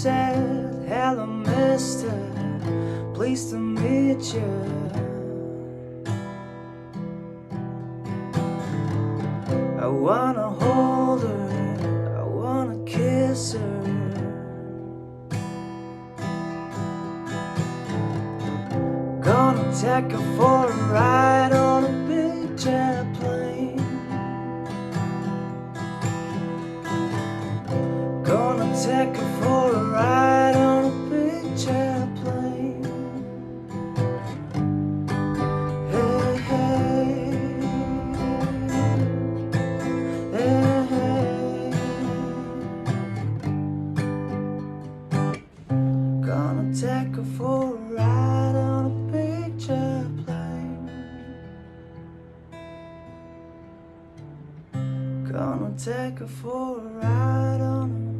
said, hello mister, pleased to meet you. I wanna hold her, I wanna kiss her. Gonna take her for a ride on a big jet plane. Gonna take her for a ride on a big jet plane. Hey, hey, hey, hey. Gonna take her for a ride on a big jet plane. Gonna take her for a ride on a